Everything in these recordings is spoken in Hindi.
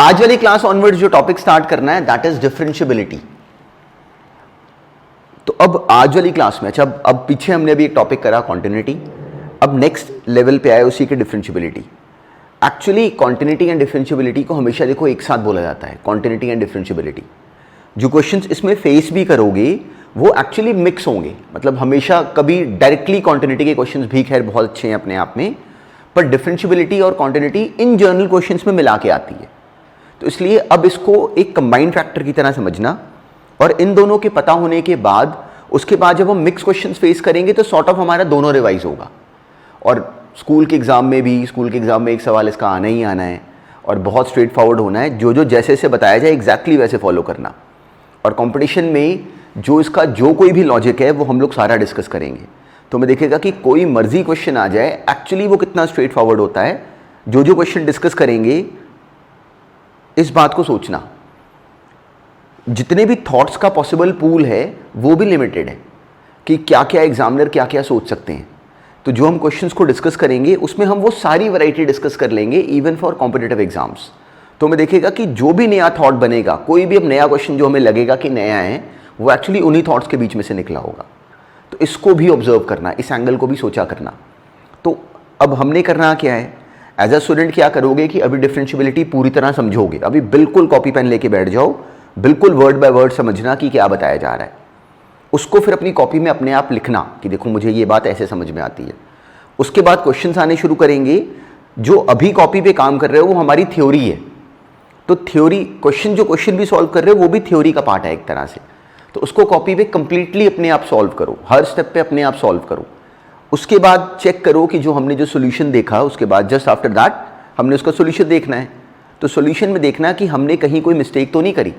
आज वाली क्लास ऑनवर्ड जो टॉपिक स्टार्ट करना है दैट इज डिफरेंशियबिलिटी। तो अब आज वाली क्लास में, अच्छा अब पीछे हमने अभी एक टॉपिक करा कॉन्टिन्यूटी, अब नेक्स्ट लेवल पे आए उसी के differentiability. Actually continuity and differentiability को हमेशा देखो एक साथ बोला जाता है, कॉन्टिन्यूटी एंड डिफरेंशियबिलिटी। जो क्वेश्चंस इसमें फेस भी करोगे वो एक्चुअली मिक्स होंगे, मतलब हमेशा कभी डायरेक्टली कॉन्टिन्यूटी के क्वेश्चंस भी खैर बहुत अच्छे हैं अपने आप में, पर डिफरेंशियबिलिटी और कॉन्टिन्यूटी इन जनरल क्वेश्चंस में मिला के आती है। तो इसलिए अब इसको एक कंबाइंड फैक्टर की तरह समझना, और इन दोनों के पता होने के बाद उसके बाद जब हम मिक्स क्वेश्चंस फेस करेंगे तो सॉर्ट ऑफ हमारा दोनों रिवाइज होगा। और स्कूल के एग्जाम में एक सवाल इसका आना ही आना है और बहुत स्ट्रेट फॉरवर्ड होना है, जो जैसे जैसे बताया जाए एग्जैक्टली वैसे फॉलो करना। और कंपटीशन में जो इसका जो कोई भी लॉजिक है वो हम लोग सारा डिस्कस करेंगे। तो मैं देखेगा कि कोई मर्जी क्वेश्चन आ जाए एक्चुअली वो कितना स्ट्रेट फॉरवर्ड होता है। जो क्वेश्चन डिस्कस करेंगे इस बात को सोचना, जितने भी थॉट्स का पॉसिबल पूल है वो भी लिमिटेड है कि क्या क्या एग्जामिनर क्या क्या सोच सकते हैं। तो जो हम क्वेश्चंस को डिस्कस करेंगे उसमें हम वो सारी वैरायटी डिस्कस कर लेंगे इवन फॉर कॉम्पिटिटिव एग्जाम्स। तो मैं देखेगा कि जो भी नया थॉट बनेगा, कोई भी अब नया क्वेश्चन जो हमें लगेगा कि नया है वो एक्चुअली उन्हीं थॉट्स के बीच में से निकला होगा। तो इसको भी ऑब्जर्व करना, इस एंगल को भी सोचा करना। तो अब हमने करना क्या है, एज अ स्टूडेंट क्या करोगे कि अभी डिफरेंशियबिलिटी पूरी तरह समझोगे, अभी बिल्कुल कॉपी पेन लेके बैठ जाओ, बिल्कुल वर्ड बाय वर्ड समझना कि क्या बताया जा रहा है। उसको फिर अपनी कॉपी में अपने आप लिखना कि देखो मुझे ये बात ऐसे समझ में आती है। उसके बाद क्वेश्चंस आने शुरू करेंगे। जो अभी कॉपी पे काम कर रहे हो वो हमारी थ्योरी है, तो थ्योरी क्वेश्चन जो क्वेश्चन भी सॉल्व कर रहे हो वो भी थ्योरी का पार्ट है एक तरह से। तो उसको कॉपी पे कंप्लीटली अपने आप सॉल्व करो, हर स्टेप पे अपने आप सॉल्व करो। उसके बाद चेक करो कि जो हमने जो सोल्यूशन देखा उसके बाद जस्ट आफ्टर दैट हमने उसका सोल्यूशन देखना है। तो सोल्यूशन में देखना कि हमने कहीं कोई मिस्टेक तो नहीं करी,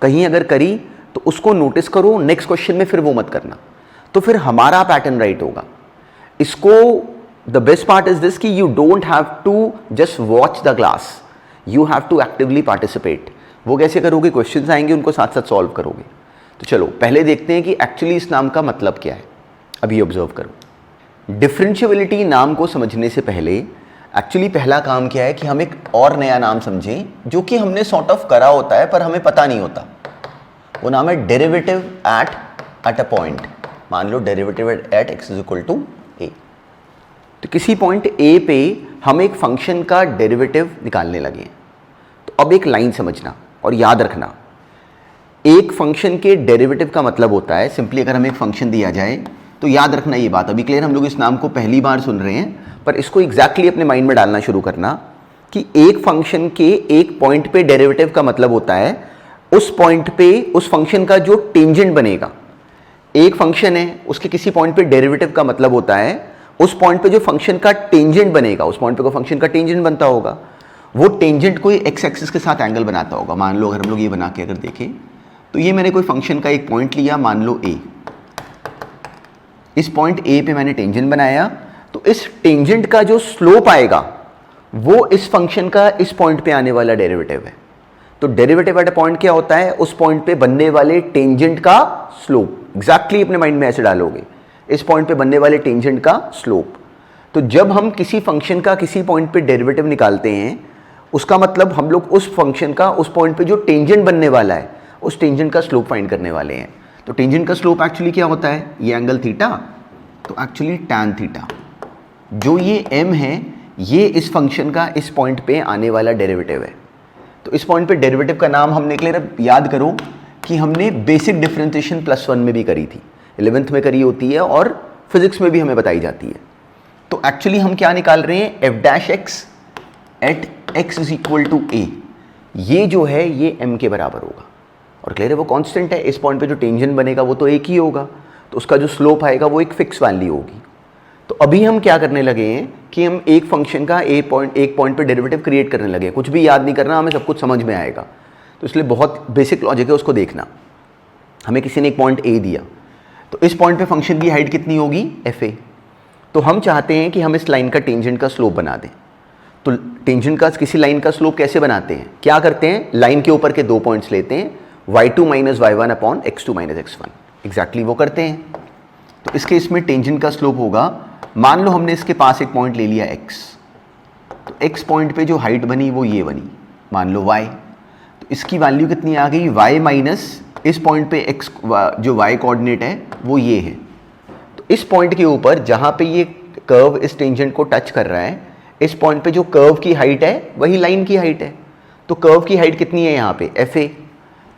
कहीं अगर करी तो उसको नोटिस करो, नेक्स्ट क्वेश्चन में फिर वो मत करना। तो फिर हमारा पैटर्न राइट होगा। इसको the best part is this कि you don't have to just watch the class, you have to actively participate. वो कैसे करोगे, क्वेश्चंस आएंगे उनको साथ साथ सॉल्व करोगे। तो चलो पहले देखते हैं कि एक्चुअली इस नाम का मतलब क्या है। अभी ऑब्जर्व करो, डिफरेंशियबिलिटी नाम को समझने से पहले एक्चुअली पहला काम क्या है कि हम एक और नया नाम समझें जो कि हमने सॉर्ट ऑफ करा होता है पर हमें पता नहीं होता। वो नाम है डेरिवेटिव एट अ पॉइंट। मान लो derivative at x is equal to a। तो किसी पॉइंट a पे हम एक फंक्शन का डेरिवेटिव निकालने लगे हैं। तो अब एक लाइन समझना और याद रखना, एक फंक्शन के डेरिवेटिव का मतलब होता है सिंपली अगर हमें एक फंक्शन दिया जाए तो याद रखना ये बात। अभी क्लियर, हम लोग इस नाम को पहली बार सुन रहे हैं पर इसको एग्जैक्टली अपने माइंड में डालना शुरू करना कि एक फंक्शन के एक पॉइंट पे डेरिवेटिव का मतलब होता है उस पॉइंट पे उस फंक्शन का जो टेंजेंट बनेगा। एक फंक्शन है उसके किसी पॉइंट पे डेरिवेटिव का मतलब होता है उस पॉइंट पे जो फंक्शन का टेंजेंट बनेगा, उस पॉइंट पे कोई फंक्शन का टेंजेंट बनता होगा, वो टेंजेंट कोई एक्स एक्सिस के साथ एंगल बनाता होगा। मान लो अगर हम लोग ये बना के अगर देखें तो ये मैंने कोई फंक्शन का एक पॉइंट लिया, मान लो a। इस पॉइंट a पे मैंने टेंजेंट बनाया, तो इस टेंजेंट का जो स्लोप आएगा वो इस फंक्शन का इस पॉइंट पे आने वाला डेरिवेटिव है। तो डेरिवेटिव एट अ पॉइंट क्या होता है, उस पॉइंट पे बनने वाले टेंजेंट का स्लोप। एग्जैक्टली अपने माइंड में ऐसे डालोगे, इस पॉइंट पे बनने वाले टेंजेंट का स्लोप। तो जब हम किसी फंक्शन का किसी पॉइंट पे डेरिवेटिव निकालते हैं उसका मतलब हम लोग उस फंक्शन का उस पॉइंट पे जो टेंजेंट बनने वाला है उस टेंजेंट का स्लोप फाइंड करने वाले हैं। तो टेंजेंट का स्लोप एक्चुअली क्या होता है, ये एंगल थीटा, तो एक्चुअली टैन थीटा। जो ये m है ये इस फंक्शन का इस पॉइंट पे आने वाला डेरिवेटिव है। तो इस पॉइंट पे डेरिवेटिव का नाम हमने क्लियर याद करो कि हमने बेसिक डिफरेंशिएशन +1 में भी करी थी, 11th में करी होती है और फिजिक्स में भी हमें बताई जाती है। तो एक्चुअली हम क्या निकाल रहे हैं, f' at x is equal to a। ये जो है ये m के बराबर होगा और क्लियर है वो कांस्टेंट है। इस पॉइंट पे जो टेंजेंट बनेगा वो तो एक ही होगा, तो उसका जो स्लोप आएगा वो एक फिक्स वैल्यू होगी। तो अभी हम क्या करने लगे हैं कि हम एक फंक्शन का एक पॉइंट पे डेरिवेटिव क्रिएट करने लगे हैं। कुछ भी याद नहीं करना, हमें सब कुछ समझ में आएगा। तो इसलिए बहुत बेसिक लॉजिक है, उसको देखना। हमें किसी ने एक पॉइंट a दिया, तो इस पॉइंट पे फंक्शन की हाइट कितनी होगी, fa। तो हम चाहते हैं कि हम इस लाइन का टेंजेंट का स्लोप बना दें। तो टेंजेंट का किसी लाइन का स्लोप कैसे बनाते हैं, क्या करते हैं, लाइन के ऊपर के दो पॉइंट्स लेते हैं, y2 minus y1 upon x2 minus x1। Exactly वो करते हैं। तो इसके इसमें टेंजेंट का स्लोप होगा, मान लो हमने इसके पास एक पॉइंट ले लिया x, तो x पॉइंट पे जो हाइट बनी वो ये बनी, मान लो y, तो इसकी वैल्यू कितनी आ गई y माइनस इस पॉइंट पे x जो y कोऑर्डिनेट है वो ये है। तो इस पॉइंट के ऊपर जहाँ पे ये कर्व इस टेंजेंट को टच कर रहा है, इस पॉइंट पे जो कर्व की हाइट है वही लाइन की हाइट है। तो कर्व की हाइट कितनी है यहाँ पे fa,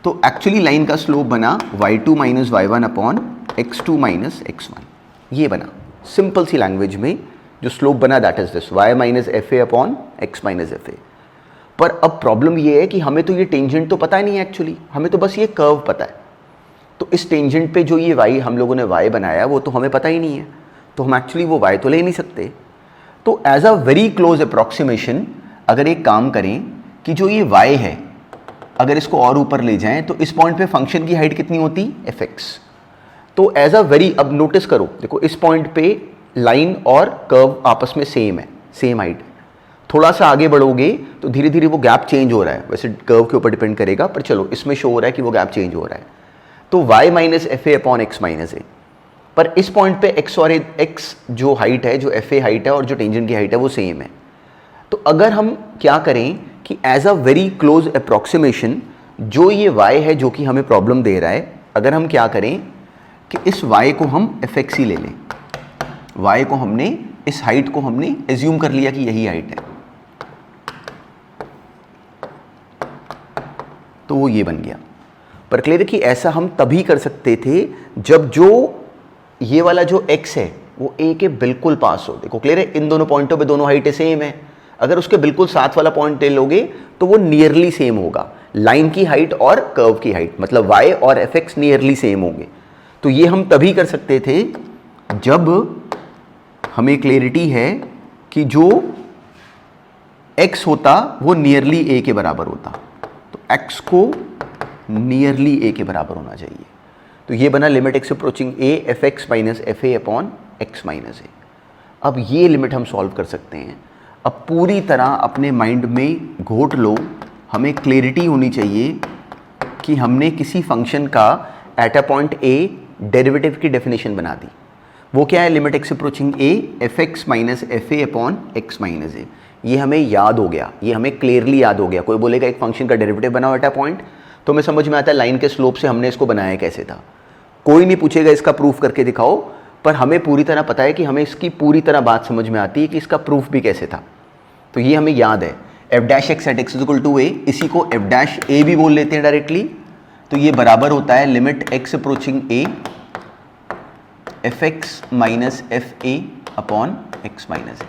तो एक्चुअली लाइन का स्लोप बना y2 minus y1 upon x2 minus x1, ये बना। सिंपल सी लैंग्वेज में जो स्लोप बना that is this y minus fa upon x minus fa। पर अब प्रॉब्लम ये है कि हमें तो ये टेंजेंट तो पता नहीं है एक्चुअली, हमें तो बस ये कर्व पता है। तो इस टेंजेंट पे जो ये y हम लोगों ने y बनाया वो तो हमें पता ही नहीं है, तो हम एक्चुअली वो y तो ले नहीं सकते। तो as a very close approximation अगर एक काम करें कि जो ये y है अगर इसको और ऊपर ले जाएं तो इस पॉइंट पे फंक्शन की हाइट कितनी होती fx। तो एज अ वेरी, अब नोटिस करो, देखो इस पॉइंट पे लाइन और कर्व आपस में सेम है, सेम हाइट है। थोड़ा सा आगे बढ़ोगे तो धीरे धीरे वो गैप चेंज हो रहा है, वैसे कर्व के ऊपर डिपेंड करेगा, पर चलो इसमें शो हो रहा है कि वो गैप चेंज हो रहा है। तो y minus fa upon x minus a, पर इस पॉइंट पे x और x जो हाइट है, जो fa हाइट है और जो टेंजेंट की हाइट है वो सेम है। तो अगर हम क्या करें कि as a very close approximation जो ये y है जो कि हमें प्रॉब्लम दे रहा है, अगर हम क्या करें कि इस y को हम fx ही ले लें, y को हमने इस हाइट को हमने एज्यूम कर लिया कि यही हाइट है, तो वो ये बन गया। पर क्लियर है कि ऐसा हम तभी कर सकते थे जब जो ये वाला जो x है वो a के बिल्कुल पास हो। देखो क्लियर है, इन दोनों पॉइंटों पे दोनों हाइटें सेम है, अगर उसके बिल्कुल साथ वाला पॉइंट ले लोगे तो वो नियरली सेम होगा, लाइन की हाइट और कर्व की हाइट, मतलब y और fx नियरली सेम होंगे। तो ये हम तभी कर सकते थे जब हमें क्लैरिटी है कि जो x होता वो नियरली a के बराबर होता, तो x को नियरली a के बराबर होना चाहिए। तो ये बना limit x approaching a fx minus fa upon x minus a। अब ये लिमिट हम सॉल्व कर सकते हैं। अब पूरी तरह अपने माइंड में घोट लो, हमें क्लैरिटी होनी चाहिए कि हमने किसी फंक्शन का eight a point a derivative की डेफिनेशन बना दी। वो क्या है, limit x approaching a fx minus fa upon x minus a। ये हमें याद हो गया, ये हमें क्लियरली याद हो गया। कोई बोलेगा एक फंक्शन का डेरिवेटिव बनाओ एट अ पॉइंट, तो हमें समझ में आता है लाइन के स्लोप से हमने इसको बनाया कैसे था। कोई नहीं पूछेगा इसका प्रूफ करके दिखाओ, पर हमें पूरी तरह पता है कि हमें इसकी पूरी तरह बात समझ में आती है कि इसका प्रूफ भी कैसे था। तो ये हमें याद है, f dash x at x is equal to a, इसी को एफ डैश ए भी बोल लेते हैं डायरेक्टली। तो ये बराबर होता है limit x approaching a f x minus f a upon x minus a.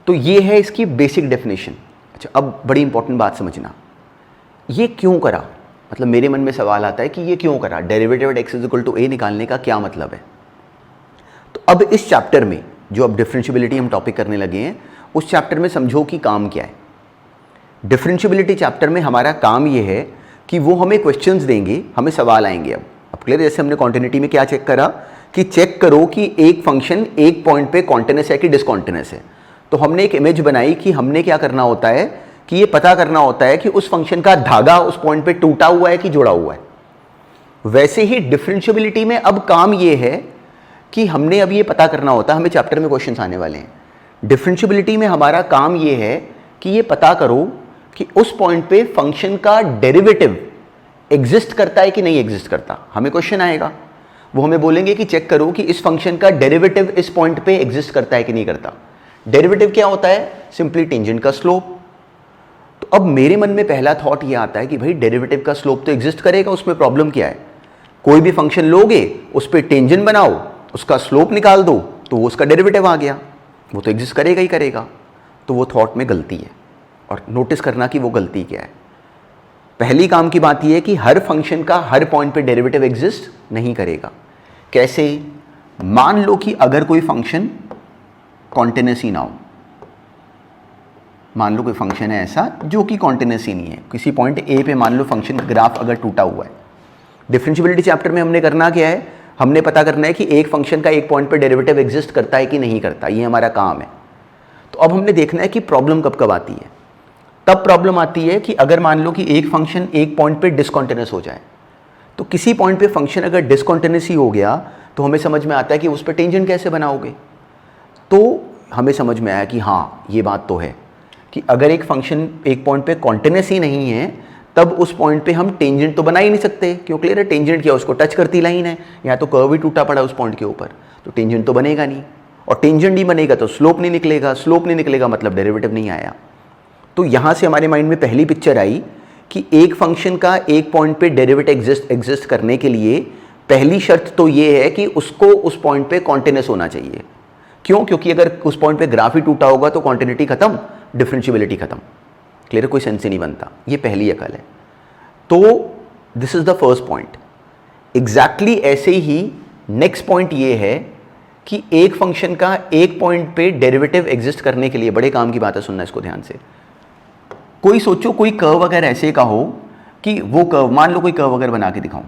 तो ये है इसकी बेसिक डेफिनेशन। अच्छा, अब बड़ी इंपॉर्टेंट बात समझना, ये क्यों करा, मतलब मेरे मन में सवाल आता है कि ये क्यों करा, derivative at x is equal to a निकालने का क्या मतलब है। तो अब इस चैप्टर में जो अब डिफरेंशियबिलिटी हम टॉपिक करने लगे हैं, उस चैप्टर में समझो कि काम क्या है। डिफरेंशियबिलिटी चैप्टर में हमारा काम ये है कि वो हमें क्वेश्चंस देंगे, हमें सवाल आएंगे। अब क्लियर, जैसे हमने कॉन्टिन्यूटी में क्या चेक करा कि चेक करो कि एक फंक्शन एक पॉइंट पे कॉन्टिन्यूस है कि डिसकॉन्टिन्यूस है। तो हमने एक इमेज बनाई कि हमने क्या करना होता है कि ये पता करना होता है कि उस फंक्शन का धागा उस पॉइंट पे टूटा हुआ है कि जुड़ा हुआ है। वैसे ही डिफरेंशियबिलिटी में अब काम ये है कि हमने अब ये पता करना होता है, हमें चैप्टर में क्वेश्चंस आने वाले हैं। डिफरेंशियबिलिटी में हमारा काम ये है कि ये पता करो कि उस पॉइंट पे फंक्शन का डेरिवेटिव एग्जिस्ट करता है कि नहीं एग्जिस्ट करता। हमें क्वेश्चन आएगा, वो हमें बोलेंगे कि चेक करो कि इस फंक्शन का डेरिवेटिव इस पॉइंट पे एग्जिस्ट करता है कि नहीं करता। डेरिवेटिव क्या होता है, सिंपली टेंजेंट का स्लोप। तो अब मेरे मन में पहला थॉट ये आता है कि भाई डेरिवेटिव का स्लोप तो एग्जिस्ट करेगा, उसमें प्रॉब्लम क्या है। कोई भी फंक्शन लोगे, उस पर टेंजेंट बनाओ, उसका स्लोप निकाल दो, तो वो उसका डेरिवेटिव आ गया, वो तो एग्जिस्ट करेगा ही करेगा। तो वो थॉट में गलती है, और नोटिस करना कि वो गलती क्या है। पहली काम की बात यह है कि हर फंक्शन का हर पॉइंट पे डेरिवेटिव एग्जिस्ट नहीं करेगा। कैसे, मान लो कि अगर कोई फंक्शन कॉन्टिन्यूस ही ना हो, मान लो कोई फंक्शन है ऐसा जो कि कॉन्टिन्यूस ही नहीं है, किसी पॉइंट ए पे मान लो फंक्शन का ग्राफ अगर टूटा हुआ है। डिफरेंशियबिलिटी चैप्टर में हमने करना क्या है, हमने पता करना है कि एक फंक्शन का एक पॉइंट पे डेरिवेटिव एग्जिस्ट करता है कि नहीं करता, ये हमारा काम है। तो अब हमने देखना है कि प्रॉब्लम कब कब आती है। तब प्रॉब्लम आती है कि अगर मान लो कि एक फंक्शन एक पॉइंट पे डिसकॉन्टिन्यूस हो जाए। तो किसी पॉइंट पे फंक्शन अगर डिसकॉन्टिन्यूस ही हो गया तो हमें समझ में आता है कि उस पर टेंजेंट कैसे बनाओगे। तो हमें समझ में आया कि हाँ, ये बात तो है कि अगर एक फंक्शन एक पॉइंट पे कॉन्टिन्यूस ही नहीं है तब उस पॉइंट पे हम टेंजेंट तो बना ही नहीं सकते। क्यों? क्लियर है? टेंजेंट क्या, उसको टच करती लाइन है, यहाँ तो कर्व ही टूटा पड़ा उस पॉइंट के ऊपर, तो टेंजेंट तो बनेगा नहीं, और टेंजेंट नहीं बनेगा तो स्लोप नहीं निकलेगा, स्लोप नहीं निकलेगा मतलब डेरिवेटिव नहीं आया। तो यहाँ से हमारे माइंड में पहली पिक्चर आई कि एक फंक्शन का एक पॉइंट पे डेरिवेटिव एग्जिस्ट करने के लिए पहली शर्त तो ये है कि उसको उस पॉइंट पे कॉन्टिन्यूस होना चाहिए। क्यों? क्योंकि अगर उस पॉइंट पे ग्राफ ही टूटा होगा तो कॉन्टिन्यूटी खत्म, डिफरेंशिएबिलिटी खत्म। क्लियर? कोई सेंस ही नहीं बनता। ये पहली अकल है। तो this is the first point. Exactly ऐसे ही नेक्स्ट पॉइंट ये है कि एक फंक्शन का एक पॉइंट पे डेरिवेटिव एग्जिस्ट करने के लिए, बड़े काम की बात है, सुनना इसको ध्यान से। कोई सोचो कोई कर्व अगर ऐसे का हो कि वो कर्व, मान लो कोई कर्व अगर बना के दिखाऊं,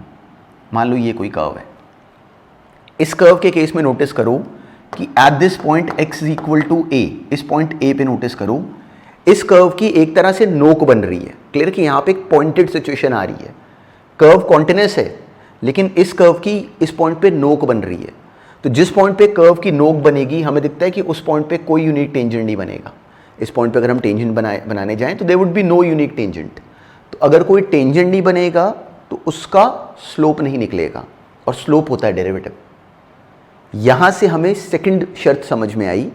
मान लो ये कोई कर्व है। इस कर्व के केस में नोटिस करो कि at this point x is equal to a, इस पॉइंट a पे नोटिस करो, इस कर्व की एक तरह से नोक बन रही है। क्लियर कि यहां पे एक पॉइंटेड सिचुएशन आ रही है, कर्व कॉन्टिन्यूस है लेकिन इस कर्व की इस पॉइंट पे नोक बन रही है। तो जिस पॉइंट पे कर्व की नोक बनेगी हमें दिखता है कि उस पॉइंट पे कोई यूनिक टेंजेंट नहीं बनेगा। इस पॉइंट पे अगर हम टेंजेंट बनाने जाएं तो there would be no unique tangent. तो अगर कोई टेंजेंट नहीं बनेगा तो उसका स्लोप नहीं निकलेगा, और स्लोप होता है डेरिवेटिव। यहां से हमें सेकंड शर्त समझ में आई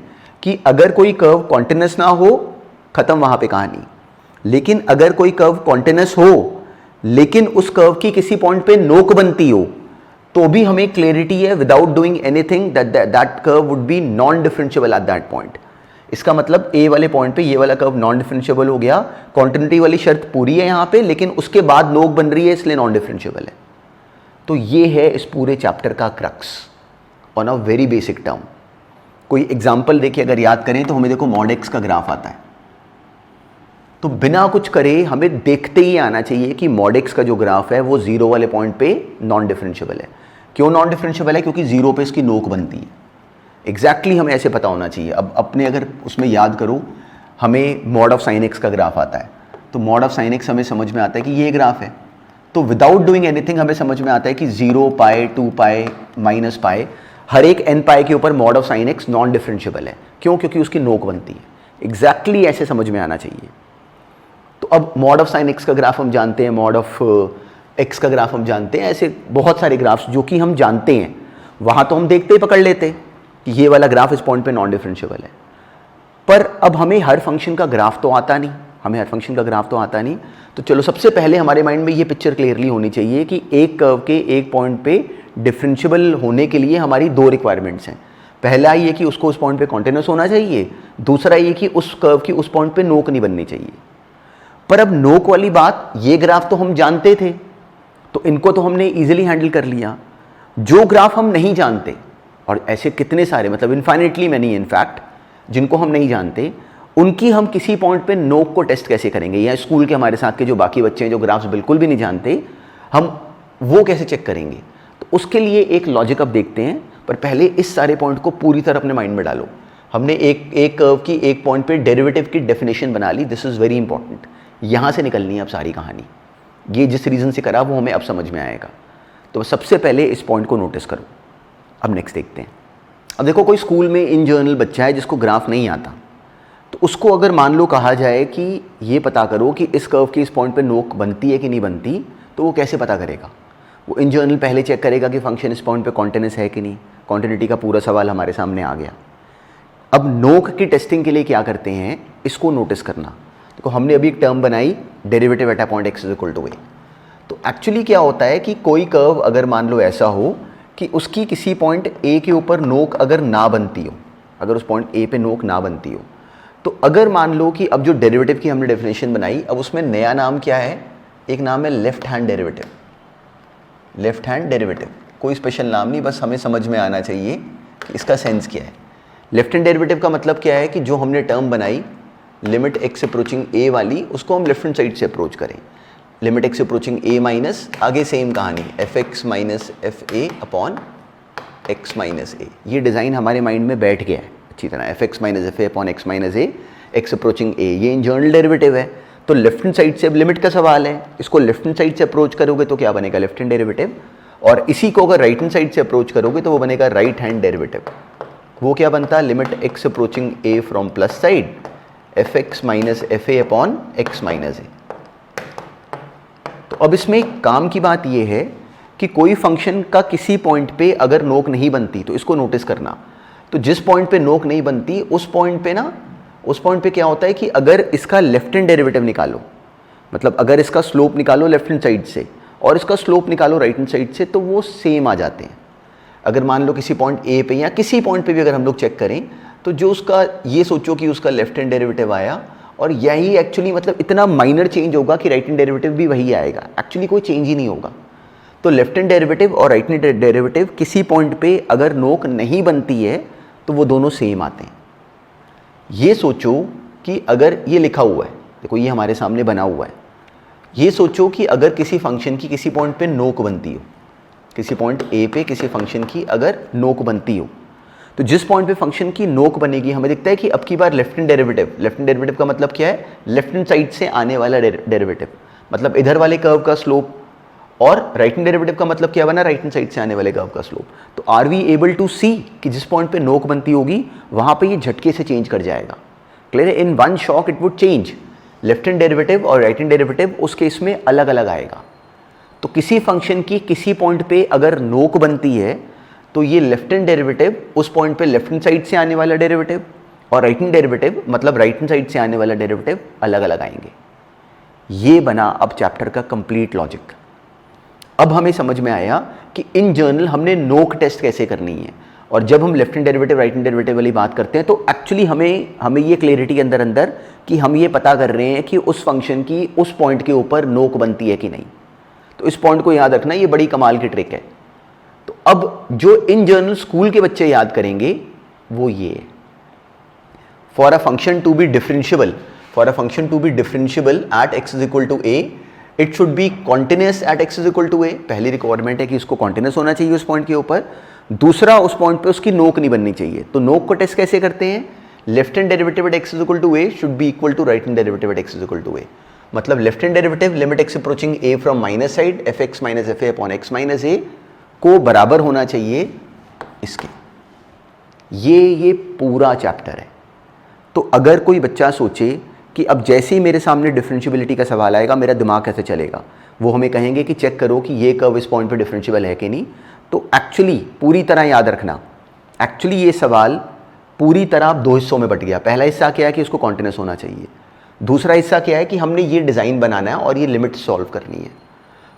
कि अगर कोई कर्व कॉन्टिन्यूस ना हो, खत्म वहां पे कहानी। लेकिन अगर कोई कर्व कॉन्टिन्यूस हो लेकिन उस कर्व की किसी पॉइंट पे नोक बनती हो, तो भी हमें क्लियरिटी है without doing anything that curve would be non differentiable at that point. इसका मतलब ए वाले पॉइंट पे ये वाला कर्व नॉन डिफरेंशिएबल हो गया, कॉन्टिन्यूटी वाली शर्त पूरी है यहां पे, लेकिन उसके बाद नोक बन रही है इसलिए नॉन डिफरेंशिएबल है। तो ये है इस पूरे चैप्टर का crux on a very basic term. कोई एग्जांपल देखिए अगर याद करें तो हमें देखो मॉड एक्स का ग्राफ आता है, तो बिना कुछ करे हमें देखते ही आना चाहिए कि मॉड एक्स का जो ग्राफ है वो जीरो वाले पॉइंट पे नॉन डिफरेंशिएबल है। क्यों नॉन डिफरेंशिएबल है? क्योंकि जीरो पे इसकी नोक बनती है। एग्जैक्टली हमें ऐसे पता होना चाहिए। अब अपने अगर उसमें याद करो, हमें मॉड ऑफ साइन एक्स का ग्राफ आता है, तो मॉड ऑफ साइन एक्स हमें समझ में आता है कि ये ग्राफ है। तो विदाउट डूइंग एनीथिंग हमें समझ में आता है कि 0 पाई 2 पाई माइनस पाई, हर एक n पाई के ऊपर mod of sine x non differentiable है। क्यों? क्योंकि उसकी नोक बनती है। एग्जैक्टली ऐसे समझ में आना चाहिए। तो अब मॉड ऑफ साइन एक्स का ग्राफ हम जानते हैं, मॉड ऑफ एक्स का ग्राफ हम जानते हैं, ऐसे बहुत सारे ग्राफ्स जो कि हम जानते हैं, वहां तो हम देखते ही पकड़ लेते कि ये वाला ग्राफ इस पॉइंट पे नॉन डिफरेंशिएबल है। पर अब हमें हर फंक्शन का ग्राफ तो आता नहीं, तो चलो सबसे पहले हमारे माइंड में ये पिक्चर क्लियरली होनी चाहिए कि एक कर्व के एक पॉइंट पे डिफरेंशिएबल होने के लिए हमारी दो रिक्वायरमेंट्स हैं। पहला ये कि उसको उस पॉइंट पे कॉन्टिन्यूस होना चाहिए, दूसरा ये कि उस कर्व की उस पॉइंट पे नोक नहीं बननी चाहिए। पर अब नोक वाली बात, ये ग्राफ तो हम जानते थे, तो इनको तो हमने इजीली हैंडल कर लिया। जो ग्राफ हम नहीं जानते, और ऐसे कितने सारे, मतलब इनफाइनेटली मैनी इनफैक्ट, जिनको हम नहीं जानते, उनकी हम किसी पॉइंट पे नोक को टेस्ट कैसे करेंगे? या स्कूल के हमारे साथ के जो बाकी बच्चे हैं जो ग्राफ्स बिल्कुल भी नहीं जानते, हम वो कैसे चेक करेंगे? तो उसके लिए एक लॉजिक अब देखते हैं, पर पहले इस सारे पॉइंट को पूरी तरह अपने माइंड में डालो। हमने एक कर्व की एक पॉइंट पे डेरिवेटिव की डेफिनेशन बना ली, दिस इज वेरी इंपॉर्टेंट। यहां से निकलनी है अब सारी कहानी। ये जिस रीजन से करा वो हमें अब समझ में आएगा। तो सबसे पहले इस पॉइंट को नोटिस करो। अब नेक्स्ट देखते हैं। अब देखो कोई स्कूल में इन जनरल बच्चा है जिसको ग्राफ नहीं आता, तो उसको अगर मान लो कहा जाए कि ये पता करो कि इस कर्व की इस पॉइंट पे नोक बनती है कि नहीं बनती, तो वो कैसे पता करेगा? वो इन जनरल पहले चेक करेगा कि फंक्शन इस पॉइंट पे कॉन्टिन्यूस है कि नहीं। कॉन्टिन्यूटी का पूरा सवाल हमारे सामने आ गया। अब नोक की टेस्टिंग के लिए क्या करते हैं, इसको नोटिस करना। देखो हमने अभी एक टर्म बनाई, derivative at a point x is equal to a। तो एक्चुअली क्या होता है कि कोई कर्व अगर मान लो ऐसा हो कि उसकी किसी पॉइंट a के ऊपर नोक अगर ना बनती हो, अगर उस पॉइंट a पे नोक ना बनती हो, तो अगर मान लो कि अब जो डेरिवेटिव की हमने डेफिनेशन बनाई, अब उसमें नया नाम क्या है? एक नाम है left hand derivative. Left hand derivative कोई स्पेशल नाम नहीं, बस हमें समझ में आना चाहिए कि इसका सेंस क्या है। लेफ्ट हैंड डेरिवेटिव का मतलब क्या है कि जो हमने टर्म बनाई लिमिट x अप्रोचिंग a वाली, उसको हम लेफ्ट हैंड साइड से अप्रोच करें। Limit x approaching a minus, आगे सेम कहानी fx minus fa upon x minus a। ये डिज़ाइन हमारे माइंड में बैठ गया है अच्छी तरह, fx minus fa upon x minus a, x approaching a, ये इन जनरल डेरिवेटिव है। तो लेफ्ट हैंड साइड से अब लिमिट का सवाल है, इसको लेफ्ट हैंड साइड से अप्रोच करोगे तो क्या बनेगा? Left hand derivative. और इसी को अगर राइट हैंड साइड से अप्रोच करोगे तो वो बनेगा राइट हैंड डेरिवेटिव। वो क्या बनता है? Limit x approaching a from plus side f x minus f a upon x minus a. तो अब इसमें काम की बात यह है कि कोई फंक्शन का किसी पॉइंट पे अगर नोक नहीं बनती तो इसको नोटिस करना। तो जिस पॉइंट पे नोक नहीं बनती उस पॉइंट पे क्या होता है कि अगर इसका लेफ्ट हैंड डेरिवेटिव निकालो, मतलब अगर इसका स्लोप निकालो लेफ्ट हैंड साइड से और इसका स्लोप निकालो राइट हैंड साइड से, तो वो सेम आ जाते हैं। अगर मान लो किसी पॉइंट ए पे या किसी पॉइंट पे भी अगर हम लोग चेक करें तो जो उसका, ये सोचो कि उसका लेफ्ट हैंड डेरिवेटिव आया और यही एक्चुअली मतलब इतना माइनर चेंज होगा कि राइट हैंड डेरिवेटिव भी वही आएगा, एक्चुअली कोई चेंज ही नहीं होगा। तो लेफ्ट हैंड डेरिवेटिव और राइट हैंड डेरिवेटिव किसी पॉइंट पे अगर नोक नहीं बनती है तो वो दोनों सेम आते हैं। ये सोचो कि अगर ये लिखा हुआ है, देखो ये हमारे सामने बना हुआ है, ये सोचो कि अगर किसी फंक्शन की किसी पॉइंट पे नोक बनती हो, किसी पॉइंट ए पे किसी फंक्शन की अगर नोक बनती हो, तो जिस पॉइंट पे फंक्शन की नोक बनेगी हमें दिखता है कि अब की बार लेफ्ट हैंड डेरिवेटिव का मतलब क्या है, लेफ्ट हैंड साइड से आने वाला डेरिवेटिव, मतलब इधर वाले कर्व का स्लोप, और राइट हैंड डेरिवेटिव का मतलब क्या बना, राइट हैंड साइड से आने वाले कर्व का स्लोप। तो आर वी एबल टू सी कि जिस पॉइंट पे नोक बनती होगी वहां पे ये झटके से चेंज कर जाएगा। क्लियर है, in one shock it would change. Left hand derivative और राइट हैंड डेरिवेटिव उस केस में अलग अलग आएगा। तो किसी फंक्शन की किसी पॉइंट पे अगर नोक बनती है तो ये लेफ्ट हैंड डेरिवेटिव उस पॉइंट पे लेफ्ट हैंड साइड से आने वाला डेरिवेटिव और राइट हैंड डेरिवेटिव मतलब राइट हैंड साइड से आने वाला डेरिवेटिव अलग अलग आएंगे। ये बना अब चैप्टर का कंप्लीट लॉजिक। अब हमें समझ में आया कि इन जनरल हमने नोक टेस्ट कैसे करनी है, और जब हम left hand derivative right hand derivative वाली बात करते हैं तो एक्चुअली हमें ये क्लैरिटी के अंदर कि हम ये पता कर रहे हैं कि उस फंक्शन की उस पॉइंट के ऊपर नोक बनती है कि नहीं। तो इस पॉइंट को याद रखना, ये बड़ी कमाल की ट्रिक है। तो अब जो इन जनरल स्कूल के बच्चे याद करेंगे वो ये, for a function to be differentiable at x is equal to a, it should be continuous at x is equal to a। पहली रिक्वायरमेंट है कि इसको कॉन्टिन्यूअस होना चाहिए उस पॉइंट के ऊपर। दूसरा, उस पॉइंट पे उसकी नोक नहीं बननी चाहिए। तो नोक को टेस्ट कैसे करते हैं, left hand derivative at x is equal to a should be equal to right hand derivative at x is equal to a। मतलब left hand derivative limit x approaching a from minus side f x minus f a upon x minus a को बराबर होना चाहिए इसके। ये पूरा चैप्टर है। तो अगर कोई बच्चा सोचे कि अब जैसे ही मेरे सामने डिफरेंशियबिलिटी का सवाल आएगा मेरा दिमाग कैसे चलेगा, वो हमें कहेंगे कि चेक करो कि ये कर्व इस पॉइंट पे डिफरेंशिएबल है कि नहीं। तो एक्चुअली पूरी तरह याद रखना, एक्चुअली ये सवाल पूरी तरह दो हिस्सों में बट गया। पहला हिस्सा क्या है कि उसको कॉन्टिन्यूअस होना चाहिए, दूसरा हिस्सा क्या है कि हमने ये डिज़ाइन बनाना है और ये लिमिट सॉल्व करनी है।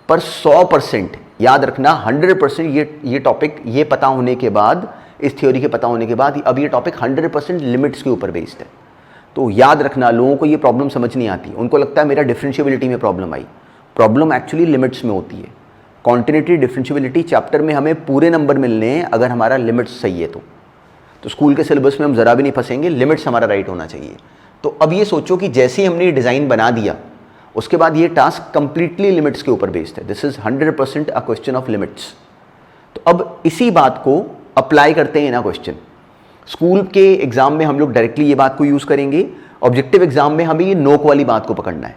पर 100% याद रखना, 100% ये टॉपिक ये पता होने के बाद, इस थ्योरी के पता होने के बाद अब ये टॉपिक 100% लिमिट्स के ऊपर बेस्ड है। तो याद रखना, लोगों को ये प्रॉब्लम समझ नहीं आती, उनको लगता है मेरा डिफरेंशिएबिलिटी में प्रॉब्लम आई। प्रॉब्लम एक्चुअली लिमिट्स में होती है। कॉन्टिन्यूटी डिफरेंशिएबिलिटी चैप्टर में हमें पूरे नंबर मिलने हैं अगर हमारा लिमिट्स सही है तो स्कूल के सिलेबस में हम ज़रा भी नहीं फंसेंगे, लिमिट्स हमारा राइट होना चाहिए। तो अब ये सोचो कि जैसे ही हमने ये डिज़ाइन बना दिया उसके बाद ये टास्क कंप्लीटली लिमिट्स के ऊपर बेस्ड है। This is 100% a question of limits. तो अब इसी बात को अप्लाई करते हैं ना क्वेश्चन। स्कूल के एग्जाम में हम लोग डायरेक्टली ये बात को यूज़ करेंगे, ऑब्जेक्टिव एग्जाम में हमें ये नोक वाली बात को पकड़ना है।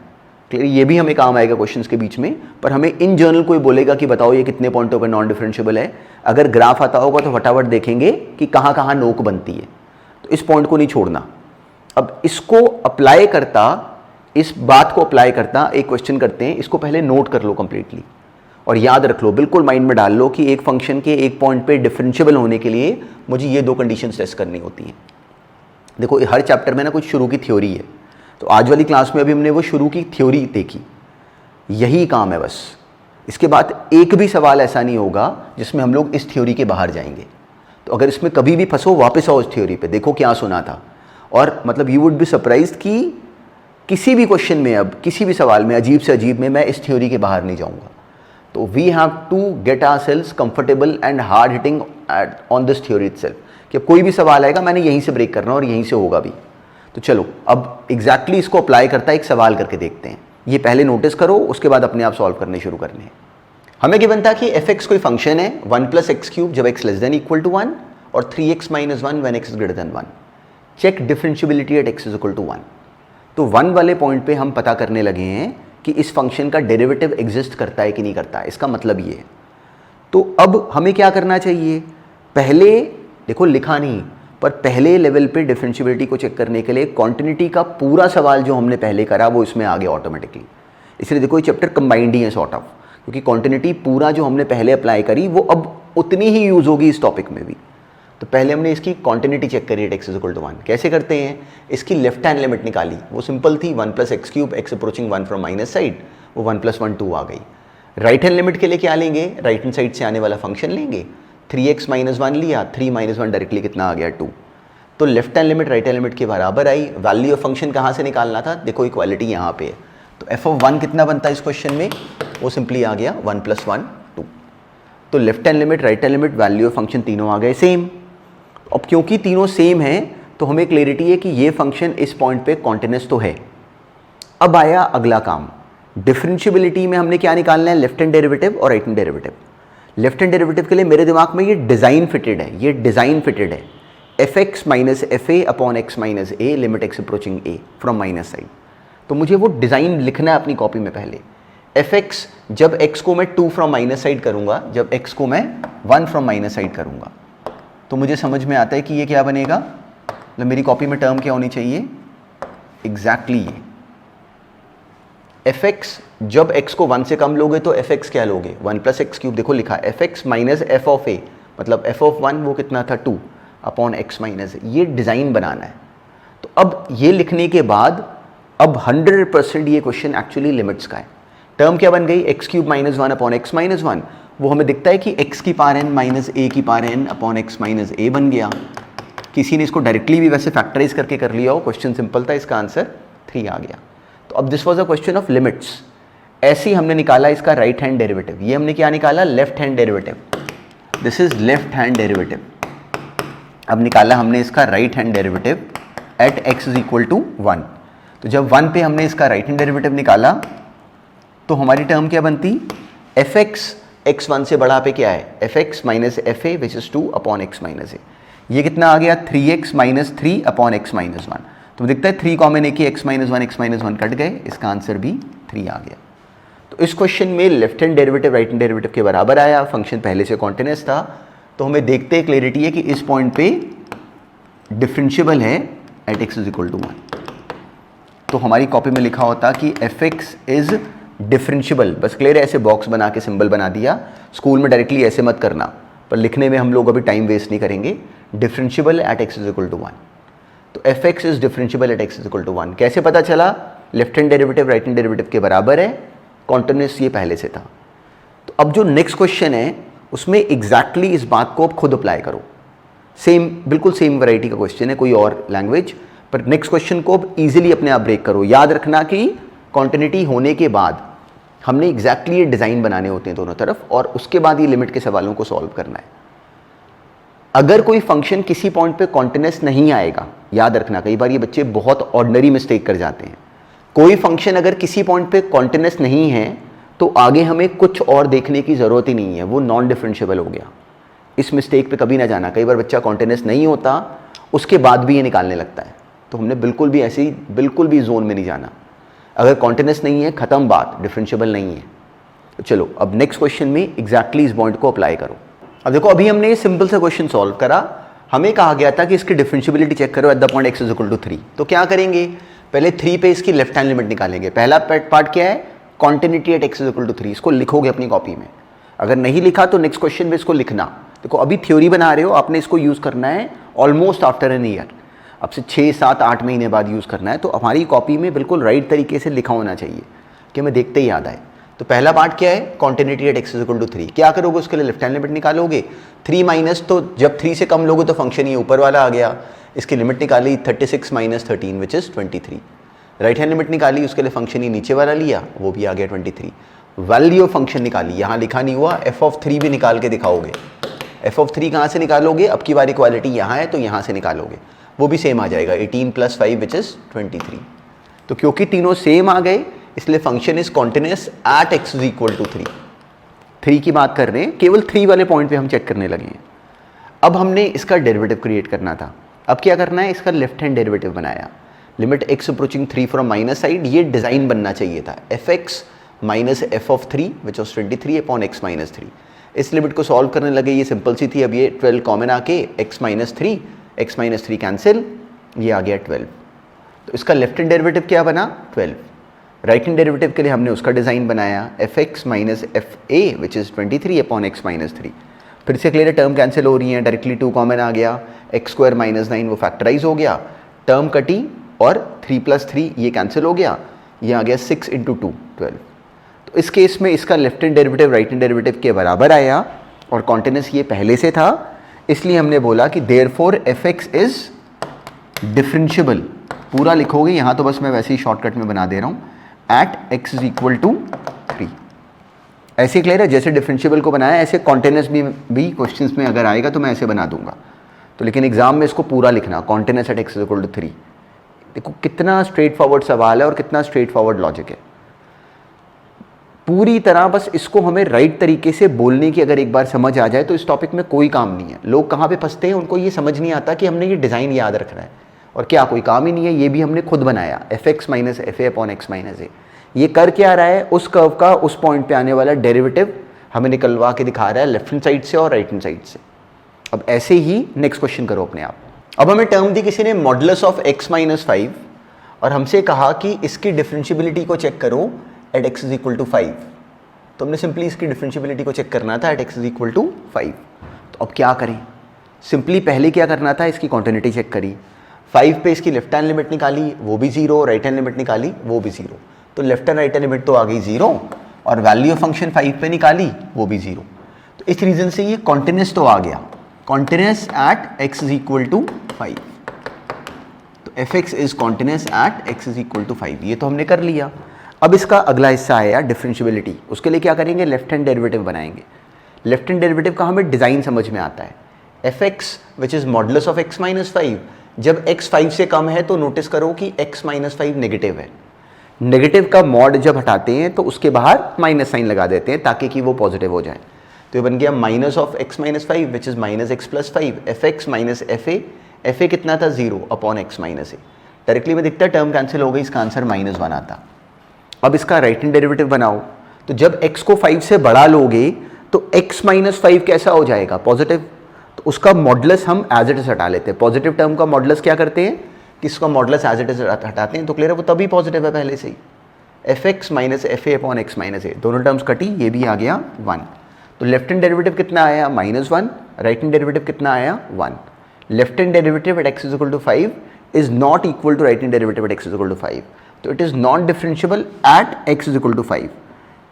क्लियर, ये भी हमें काम आएगा क्वेश्चंस के बीच में। पर हमें इन जनरल कोई बोलेगा कि बताओ ये कितने पॉइंटों पर नॉन डिफरेंशिएबल है, अगर ग्राफ आता होगा तो फटाफट देखेंगे कि कहाँ कहाँ नोक बनती है। तो इस पॉइंट को नहीं छोड़ना। अब इसको अप्लाई करता, इस बात को अप्लाई करता एक क्वेश्चन करते हैं। इसको पहले नोट कर लो कंप्लीटली और याद रख लो, बिल्कुल माइंड में डाल लो कि एक फंक्शन के एक पॉइंट पे डिफरेंशिएबल होने के लिए मुझे ये दो कंडीशंस टेस्ट करनी होती हैं। देखो हर चैप्टर में ना कुछ शुरू की थ्योरी है, तो आज वाली क्लास में अभी हमने वो शुरू की थ्योरी देखी, यही काम है बस। इसके बाद एक भी सवाल ऐसा नहीं होगा जिसमें हम लोग इस थ्योरी के बाहर जाएंगे। तो अगर इसमें कभी भी फंसो वापस आओ इस थ्योरी पे, देखो क्या सुना था। और मतलब यू वुड बी सरप्राइज्ड कि किसी भी क्वेश्चन में, अब किसी भी सवाल में अजीब से अजीब में मैं इस थ्योरी के बाहर नहीं जाऊंगा। तो we have to get ourselves comfortable and hard hitting on this theory itself, कि अब कोई भी सवाल आएगा मैंने यहीं से ब्रेक करना और यहीं से होगा भी। तो चलो अब एग्जैक्टली इसको अप्लाई करता है एक सवाल करके देखते हैं। ये पहले नोटिस करो, उसके बाद अपने आप सॉल्व करने शुरू करने हैं। हमें गिवन था कि एफ एक्स कोई फंक्शन है 1 + x³ जब x less than equal to 1 और 3x - 1 when x greater than 1। Check differentiability at x is equal to 1। तो 1 वाले पॉइंट पे हम पता करने लगे हैं कि इस फंक्शन का डेरिवेटिव एग्जिस्ट करता है कि नहीं करता है। इसका मतलब ये है। तो अब हमें क्या करना चाहिए, पहले देखो लिखा नहीं, पर पहले लेवल पे डिफरेंशियबिलिटी को चेक करने के लिए कॉन्टिन्यूटी का पूरा सवाल जो हमने पहले करा वो इसमें आ गया ऑटोमेटिकली। इसलिए देखो ये चैप्टर कंबाइंड ही है सॉर्ट ऑफ, क्योंकि कॉन्टिन्यूटी पूरा जो हमने पहले अप्लाई करी वो अब उतनी ही यूज़ होगी इस टॉपिक में भी। तो पहले हमने इसकी कॉन्टिन्यूटी चेक करी at x is equal to 1। कैसे करते हैं, इसकी लेफ्ट हैंड लिमिट निकाली, वो सिंपल थी 1 + x³ x approaching 1 from minus side, वो 1 + 1 2 आ गई। राइट हैंड लिमिट के लिए क्या लेंगे, राइट हैंड साइड से आने वाला फंक्शन लेंगे, 3x - 1 लिया, 3 - 1 डायरेक्टली कितना आ गया 2। तो left hand limit right hand limit के बराबर आई। वैल्यू ऑफ फंक्शन कहाँ से निकालना था, देखो इक्वालिटी यहाँ पे है, तो f(1) कितना बनता है इस क्वेश्चन में, वो सिंपली आ गया 1 + 1 2। तो left hand limit right hand limit value of function तीनों आ गए सेम। अब क्योंकि तीनों सेम हैं तो हमें क्लैरिटी है कि ये फंक्शन इस पॉइंट पे कॉन्टिन्यूअस तो है। अब आया अगला काम, डिफरेंशियबिलिटी में हमने क्या निकालना है, लेफ्ट हैंड डेरिवेटिव और right hand derivative. Left hand derivative के लिए मेरे दिमाग में ये डिज़ाइन फिटेड है, ये डिज़ाइन फिटेड है, fx - fa upon x - a limit x approaching a from minus side. तो मुझे वो डिज़ाइन लिखना है अपनी कॉपी में पहले। fx जब x को मैं 2 फ्रॉम माइनस साइड करूँगा, जब x को मैं 1 फ्रॉम माइनस साइड करूँगा, तो मुझे समझ में आता है कि ये क्या बनेगा, मतलब मेरी कॉपी में टर्म क्या होनी चाहिए, एग्जैक्टली ये fx जब x को 1 से कम लोगे तो fx क्या लोगे, 1 + x³। देखो लिखा fx - f of a, मतलब f(1) वो कितना था 2 अपॉन x - a। ये डिज़ाइन बनाना है। तो अब ये लिखने के बाद अब 100% ये क्वेश्चन एक्चुअली लिमिट्स का है। टर्म क्या बन गई, x³ - 1 अपॉन x - 1, वो हमें दिखता है कि x की पावर n माइनस a की power n upon x - a बन गया। किसी ने इसको डायरेक्टली भी वैसे फैक्टराइज करके कर लिया हो, क्वेश्चन सिंपल था, इसका आंसर 3 आ गया। तो अब this was a question of limits. ऐसे ही हमने निकाला इसका राइट हैंड डेरिवेटिव, ये हमने क्या निकाला, left hand derivative, this is left hand derivative. अब निकाला हमने इसका right hand derivative at x is equal to 1। तो जब 1 पे हमने इसका राइट हैंड डेरिवेटिव निकाला तो हमारी टर्म क्या बनती, fx x1 से बड़ा पे क्या है, fx - fa which is 2 upon x - a। ये कितना आ गया, 3x - 3 अपॉन x - 1। तो दिखता है 3 कॉमन है कि x - 1 कट गए, इसका आंसर भी 3 आ गया। तो इस क्वेश्चन में left hand derivative right hand derivative के बराबर आया, फंक्शन पहले से कॉन्टिन्यूअस था। तो हमें देखते क्लैरिटी है कि इस पॉइंट पे डिफरेंशियबल है at x is equal to 1। तो हमारी कॉपी में लिखा होता कि fx इज डिफरेंशियबल, बस क्लियर है, ऐसे बॉक्स बना के सिंबल बना दिया। स्कूल में डायरेक्टली ऐसे मत करना, पर लिखने में हम लोग अभी टाइम वेस्ट नहीं करेंगे। Differentiable at x is equal to 1। तो fx is differentiable at x is equal to 1 कैसे पता चला, left hand derivative right hand derivative के बराबर है, कॉन्टिन्यूअस ये पहले से था। तो अब जो नेक्स्ट क्वेश्चन है उसमें एग्जैक्टली इस बात को अब खुद अप्लाई करो। सेम, बिल्कुल सेम वैरायटी का क्वेश्चन है, कोई और लैंग्वेज, पर नेक्स्ट क्वेश्चन को अब इजीली अपने आप ब्रेक करो। याद रखना कि कॉन्टिन्यूटी होने के बाद हमने एग्जैक्टली ये डिज़ाइन बनाने होते हैं दोनों तरफ, और उसके बाद ये लिमिट के सवालों को सॉल्व करना है। अगर कोई फंक्शन किसी पॉइंट पे कॉन्टिन्यूअस नहीं आएगा, याद रखना, कई बार ये बच्चे बहुत ऑर्डिनरी मिस्टेक कर जाते हैं। कोई फंक्शन अगर किसी पॉइंट पे कॉन्टिन्यूअस नहीं है तो आगे हमें कुछ और देखने की ज़रूरत ही नहीं है, वो नॉन डिफरेंशिएबल हो गया। इस मिस्टेक पे कभी ना जाना। कई बार बच्चा कॉन्टिन्यूअस नहीं होता उसके बाद भी ये निकालने लगता है, तो हमने बिल्कुल भी ऐसे ही बिल्कुल भी जोन में नहीं जाना। अगर कॉन्टिन्यूअस नहीं है, ख़त्म बात, डिफरेंशिएबल नहीं है। तो चलो अब नेक्स्ट क्वेश्चन में एग्जैक्टली इस पॉइंट को अप्लाई करो। अब देखो, अभी हमने ये सिंपल सा क्वेश्चन सॉल्व करा, हमें कहा गया था कि इसकी डिफरेंशियबिलिटी चेक करो at the point x is equal to 3। तो क्या करेंगे, पहले 3 पे इसकी लेफ्ट हैंड लिमिट निकालेंगे। पहला पार्ट क्या है, continuity at x is equal to 3, इसको लिखोगे अपनी कॉपी में। अगर नहीं लिखा तो नेक्स्ट क्वेश्चन में इसको लिखना। देखो अभी थ्योरी बना रहे हो, आपने इसको यूज़ करना है ऑलमोस्ट आफ्टर एन ईयर, अब से 6, 7, 8 महीने बाद यूज़ करना है। तो हमारी कॉपी में बिल्कुल राइट तरीके से लिखा होना चाहिए कि हमें देखते ही याद आए। तो पहला पार्ट क्या है, continuity at x is equal to 3। क्या करोगे, उसके लिए लेफ्ट हैंड लिमिट निकालोगे। 3 माइनस, तो जब 3 से कम लोगे तो फंक्शन ये ऊपर वाला आ गया, इसकी लिमिट निकाली 36 - 13 which is 23। Right hand limit निकाली, उसके लिए फंक्शन ये नीचे वाला लिया, वो भी आ गया 23। वैल्यू ऑफ फंक्शन निकाली, यहाँ लिखा नहीं हुआ, f(3) भी निकाल के दिखाओगे। f(3) कहाँ से निकालोगे, अब की बार इक्वालिटी यहाँ है तो यहाँ से निकालोगे, वो भी सेम आ जाएगा, 18 + 5 विच इज़ 23। तो क्योंकि तीनों सेम आ गए इसलिए function is continuous at x is equal to 3। 3 की बात कर रहे हैं, केवल 3 वाले पॉइंट पे हम चेक करने लगे हैं। अब हमने इसका डेरिवेटिव क्रिएट करना था। अब क्या करना है, इसका लेफ्ट हैंड डेरिवेटिव बनाया, limit x approaching 3 from minus side. ये डिज़ाइन बनना चाहिए था, fx - f(3) which was 23 upon x - 3। इस लिमिट को सॉल्व करने लगे, ये सिंपल सी थी। अब ये 12 कॉमन आके x - 3, x माइनस 3 कैंसिल, ये आ गया 12। तो इसका लेफ्ट हैंड डेरिवेटिव क्या बना 12। राइट हैंड डेरिवेटिव के लिए हमने उसका डिज़ाइन बनाया fx minus fa which is 23 upon x minus 3। फिर से क्लियर है, टर्म कैंसिल हो रही हैं, डायरेक्टली 2 कॉमन आ गया, x स्क्वायर माइनस 9 वो फैक्टराइज हो गया, टर्म कटी और 3 प्लस 3 ये कैंसिल हो गया, ये आ गया 6 इंटू 2 12। तो इस केस में इसका left hand derivative right hand derivative के बराबर आया और कॉन्टिन्यूस ये पहले से था, इसलिए हमने बोला कि देयरफॉर fx इज डिफरेंशिएबल। पूरा लिखोगे, यहाँ तो बस मैं वैसे ही शॉर्टकट में बना दे रहा हूँ, at x is equal to 3। ऐसे क्लियर है, जैसे डिफरेंशिएबल को बनाया ऐसे कॉन्टिन्यूस भी क्वेश्चंस में अगर आएगा तो मैं ऐसे बना दूंगा। तो लेकिन एग्जाम में इसको पूरा लिखना, continuous at x is equal to 3। देखो कितना स्ट्रेट फॉरवर्ड सवाल है और कितना स्ट्रेट फॉरवर्ड लॉजिक है। पूरी तरह बस इसको हमें राइट तरीके से बोलने की अगर एक बार समझ आ जाए तो इस टॉपिक में कोई काम नहीं है। लोग कहाँ पे फंसते हैं, उनको ये समझ नहीं आता कि हमने ये डिज़ाइन याद रखना है और क्या कोई काम ही नहीं है, ये भी हमने खुद बनाया fx minus fa upon x minus a। ये कर क्या रहा है, उस कर्व का उस पॉइंट पे आने वाला डेरिवेटिव हमें निकलवा के दिखा रहा है लेफ्ट हैंड साइड से और राइट हैंड साइड से। अब ऐसे ही नेक्स्ट क्वेश्चन करो अपने आप। अब हमें टर्म दी किसी ने मॉडुलस ऑफ x माइनस 5 और हमसे कहा कि इसकी डिफरेंशिएबिलिटी को चेक करो at x is equal to 5। तो हमने सिंपली इसकी डिफरेंशिएबिलिटी को चेक करना था at x is equal to 5। तो अब क्या करें, सिंपली पहले क्या करना था, इसकी कॉन्टिन्यूटी चेक करी, 5 पे इसकी लेफ्ट हैंड लिमिट निकाली वो भी 0, राइट हैंड लिमिट निकाली वो भी 0। तो left and right hand limit तो आ गई 0 और वैल्यू ऑफ फंक्शन 5 पे निकाली वो भी 0। तो इस रीजन से ये कॉन्टिन्यूस तो आ गया, continuous at x is equal to 5। तो fx is continuous at x is equal to 5, ये तो हमने कर लिया। अब इसका अगला हिस्सा आया डिफरेंशिएबिलिटी। उसके लिए क्या करेंगे, लेफ्ट हैंड डेरिवेटिव बनाएंगे। लेफ्ट हैंड डेरिवेटिव का हमें डिज़ाइन समझ में आता है। fx which is modulus of x minus 5, जब x 5 से कम है तो नोटिस करो कि x माइनस 5 नेगेटिव है। नेगेटिव का मॉड जब हटाते हैं तो उसके बाहर माइनस साइन लगा देते हैं ताकि कि वो पॉजिटिव हो जाए। तो ये बन गया minus of x minus 5 which is minus x plus 5, fx minus fa कितना था 0 upon x minus a। Directly में दिखता है टर्म कैंसिल हो गई, इसका आंसर -1 आता। अब इसका राइट हैंड डेरिवेटिव बनाओ, तो जब x को 5 से बड़ा लोगे तो x माइनस 5 कैसा हो जाएगा, पॉजिटिव। तो उसका मॉडुलस हम एज इट इज हटा लेते हैं। पॉजिटिव टर्म का मॉडुलस क्या करते हैं कि इसका मॉडुलस एज इट इज हटाते हैं, तो क्लियर है वो तभी पॉजिटिव है पहले से ही। fx minus fa upon x minus a, दोनों टर्म्स कटी, ये भी आ गया 1। तो लेफ्ट हैंड डेरिवेटिव कितना आया -1, राइट हैंड डेरिवेटिव कितना आया 1। Left hand derivative at x is equal to 5 is not equal to right hand derivative at x is equal to 5। तो it is non differentiable at x is equal to 5।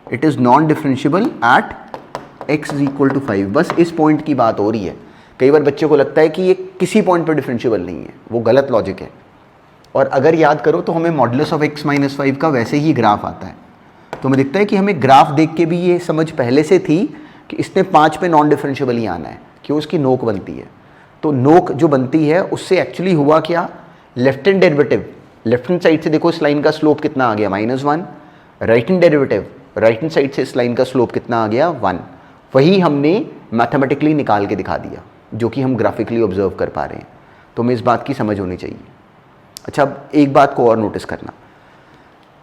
It is non differentiable at x is equal to 5। बस इस पॉइंट की बात हो रही है। कई बार बच्चों को लगता है कि ये किसी पॉइंट पर डिफरेंशिएबल नहीं है, वो गलत लॉजिक है। और अगर याद करो तो हमें मॉडुलस ऑफ x माइनस 5 का वैसे ही ग्राफ आता है। तो हमें दिखता है कि हमें ग्राफ देख के भी ये समझ पहले से थी कि इसने 5 पे नॉन डिफरेंशिएबल ही आना है, क्यों, उसकी नोक बनती है। तो नोक जो बनती है उससे एक्चुअली हुआ क्या, left hand derivative left hand side से देखो इस लाइन का स्लोप कितना आ गया -1, right hand derivative right hand side से इस लाइन का स्लोप कितना आ गया 1। वही हमने मैथमेटिकली निकाल के दिखा दिया, जो कि हम ग्राफिकली ऑब्जर्व कर पा रहे हैं। तो हमें इस बात की समझ होनी चाहिए। अच्छा, अब एक बात को और नोटिस करना,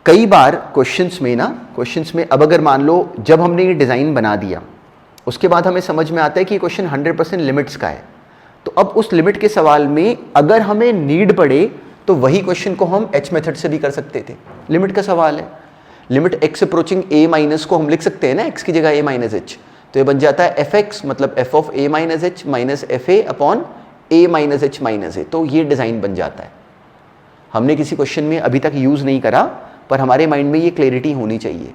कई बार क्वेश्चंस में अब अगर मान लो जब हमने ये डिज़ाइन बना दिया उसके बाद हमें समझ में आता है कि क्वेश्चन 100% लिमिट्स का है। तो अब उस लिमिट के सवाल में अगर हमें नीड पड़े तो वही क्वेश्चन को हम h मेथड से भी कर सकते थे। लिमिट का सवाल है, limit x approaching a minus को हम लिख सकते हैं ना, x की जगह a माइनस h। तो ये बन जाता है fx मतलब f of a minus h minus fa upon a minus h minus a। तो ये डिज़ाइन बन जाता है। हमने किसी क्वेश्चन में अभी तक यूज़ नहीं करा, पर हमारे माइंड में ये क्लैरिटी होनी चाहिए।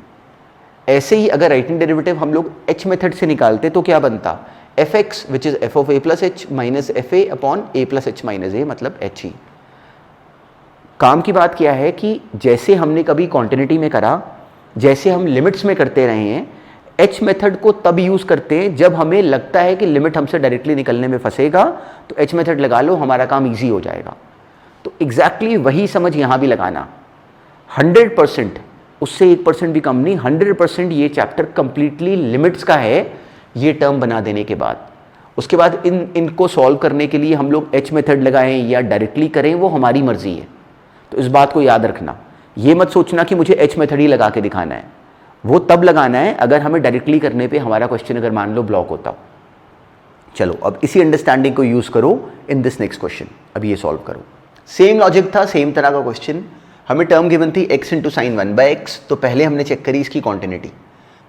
ऐसे ही अगर राइट हैंड डेरिवेटिव हम लोग h मेथड से निकालते तो क्या बनता, fx which is f of a plus h minus fa upon a plus h minus a मतलब h ही। काम की बात क्या है कि जैसे हमने कभी कॉन्टिन्यूटी में करा, जैसे हम लिमिट्स में करते रहे हैं, h मेथड को तब यूज़ करते हैं जब हमें लगता है कि लिमिट हमसे डायरेक्टली निकलने में फंसेगा, तो h मेथड लगा लो, हमारा काम ईजी हो जाएगा। तो एग्जैक्टली वही समझ यहाँ भी लगाना। 100%, उससे 1% भी कम नहीं, 100% ये चैप्टर कंप्लीटली लिमिट्स का है ये टर्म बना देने के बाद। उसके बाद इनको सॉल्व करने के लिए हम लोग h मेथड लगाएं या डायरेक्टली करें, वो हमारी मर्जी है। तो इस बात को याद रखना, ये मत सोचना कि मुझे h मेथड ही लगा के दिखाना है। वो तब लगाना है अगर हमें डायरेक्टली करने पे हमारा क्वेश्चन अगर मान लो ब्लॉक होता हो। चलो अब इसी अंडरस्टैंडिंग को यूज़ करो इन दिस नेक्स्ट क्वेश्चन। अभी ये सॉल्व करो। सेम लॉजिक था, सेम तरह का क्वेश्चन। हमें टर्म गिवन थी x इंटू साइन 1/x, तो पहले हमने चेक करी इसकी कॉन्टिन्यूटी,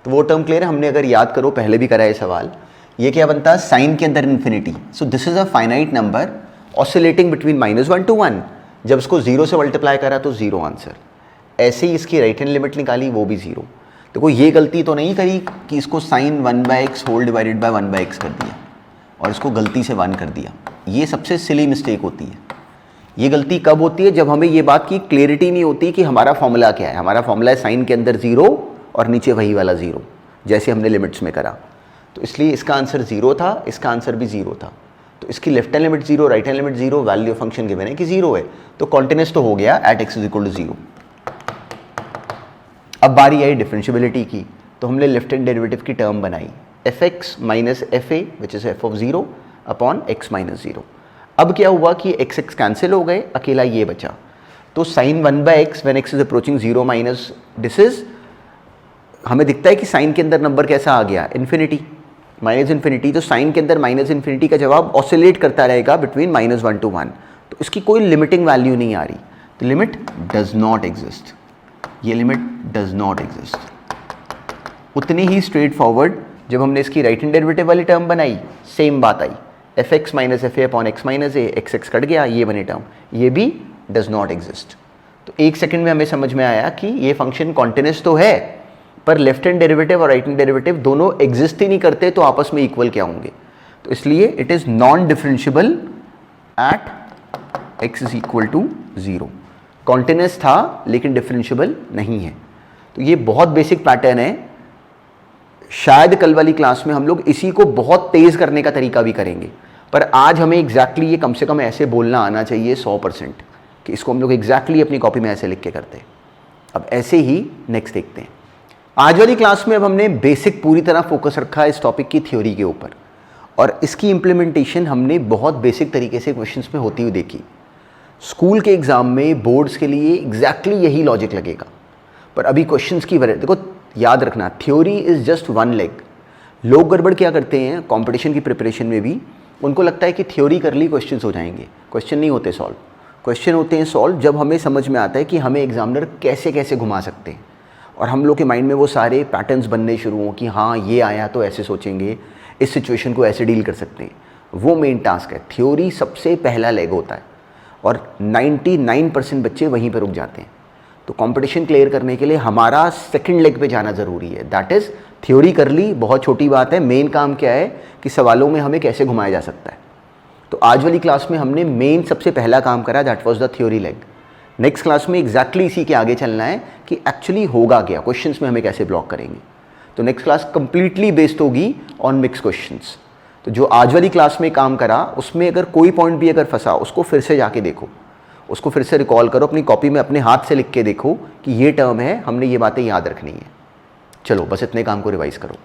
तो वो टर्म क्लियर है। हमने अगर याद करो पहले भी करा है सवाल, ये क्या बनता है साइन के अंदर infinity. So this is a finite number oscillating between -1 to 1। जब इसको 0 से मल्टीप्लाई करा तो 0 आंसर। ऐसे ही इसकी राइट हैंड लिमिट निकाली, वो भी 0। देखो ये गलती तो नहीं करी कि इसको sign 1/x whole divided by 1/x कर दिया और इसको गलती से 1 कर दिया। ये सबसे सिली मिस्टेक होती है। ये गलती कब होती है? जब हमें ये बात की क्लियरिटी नहीं होती कि हमारा फॉर्मूला क्या है। हमारा फॉर्मूला है साइन के अंदर 0 और नीचे वही वाला 0, जैसे हमने लिमिट्स में करा। तो इसलिए इसका आंसर 0 था, इसका आंसर भी 0 था। तो इसकी left hand limit 0, right hand limit 0, value of function given है कि 0 है, तो कॉन्टिन्यूअस तो हो गया एट x = 0। अब बारी आई डिफरेंशियबिलिटी की, तो हमने लेफ्ट हैंड डेरिवेटिव की टर्म बनाई fx minus fa which is f of 0 upon x minus 0। अब क्या हुआ कि x कैंसिल हो गए, अकेला ये बचा। तो sine 1/x when x is approaching 0 minus this is, हमें दिखता है कि साइन के अंदर नंबर कैसा आ गया इन्फिनिटी, माइनस इन्फिनिटी। तो साइन के अंदर माइनस इन्फिनिटी का जवाब ऑसिलेट करता रहेगा बिटवीन -1 to 1। तो इसकी कोई लिमिटिंग वैल्यू नहीं आ रही, तो लिमिट डज नॉट एग्जिस्ट। ये लिमिट डज नॉट एग्जिस्ट। उतनी ही स्ट्रेट फॉरवर्ड जब हमने इसकी राइट हैंड डेरिवेटिव वाली टर्म बनाई, सेम बात आई, fx minus fa upon x minus a, x cut गया, ये बनी टर्म, ये भी डज नॉट एग्जिस्ट। तो एक सेकंड में हमें समझ में आया कि ये फंक्शन कॉन्टिन्यूअस तो है, पर लेफ्ट हैंड डेरिवेटिव और राइट हैंड डेरिवेटिव दोनों एग्जिस्ट ही नहीं करते, तो आपस में इक्वल क्या होंगे? तो इसलिए it is non differentiable at x = 0। Continuous था लेकिन डिफरेंशियबल नहीं है। तो ये बहुत बेसिक पैटर्न है। शायद कल वाली क्लास में हम लोग इसी को बहुत तेज करने का तरीका भी करेंगे, पर आज हमें एग्जैक्टली ये कम से कम ऐसे बोलना आना चाहिए 100% कि इसको हम लोग एग्जैक्टली अपनी कॉपी में ऐसे लिख के करते हैं। अब ऐसे ही नेक्स्ट देखते हैं। आज वाली क्लास में अब हमने बेसिक पूरी तरह फोकस रखा है इस टॉपिक की थ्योरी के ऊपर, और इसकी इम्प्लीमेंटेशन हमने बहुत बेसिक तरीके से क्वेश्चंस में होती हुई देखी। स्कूल के एग्जाम में बोर्ड्स के लिए एग्जैक्टली यही लॉजिक लगेगा, पर अभी क्वेश्चंस की वैरायटी देखो। याद रखना, theory is just one leg. लोग गड़बड़ क्या करते हैं कंपटीशन की प्रिपरेशन में भी, उनको लगता है कि थ्योरी कर ली क्वेश्चंस हो जाएंगे। क्वेश्चन नहीं होते सॉल्व, क्वेश्चन होते हैं सॉल्व जब हमें समझ में आता है कि हमें एग्जामिनर कैसे कैसे घुमा सकते हैं, और हम लोग के माइंड में वो सारे पैटर्न्स बनने शुरू हों कि हाँ ये आया तो ऐसे सोचेंगे, इस सिचुएशन को ऐसे डील कर सकते हैं। वो मेन टास्क है। थ्योरी सबसे पहला लेग होता है और 99% बच्चे वहीं पर रुक जाते हैं। तो कंपटीशन क्लियर करने के लिए हमारा सेकंड लेग पे जाना ज़रूरी है, दैट इज़ थ्योरी कर ली, बहुत छोटी बात है। मेन काम क्या है कि सवालों में हमें कैसे घुमाया जा सकता है। तो आज वाली क्लास में हमने मेन सबसे पहला काम करा, that was the theory leg. Next class में एग्जैक्टली इसी के आगे चलना है कि एक्चुअली होगा क्या, क्वेश्चंस में हमें कैसे ब्लॉक करेंगे। तो नेक्स्ट क्लास कंप्लीटली बेस्ड होगी ऑन मिक्स क्वेश्चंस। तो जो आज वाली क्लास में काम करा उसमें अगर कोई पॉइंट भी अगर फंसा, उसको फिर से जाके देखो, उसको फिर से रिकॉल करो, अपनी कॉपी में अपने हाथ से लिख के देखो कि ये टर्म है, हमने ये बातें याद रखनी है। चलो बस इतने काम को रिवाइज करो।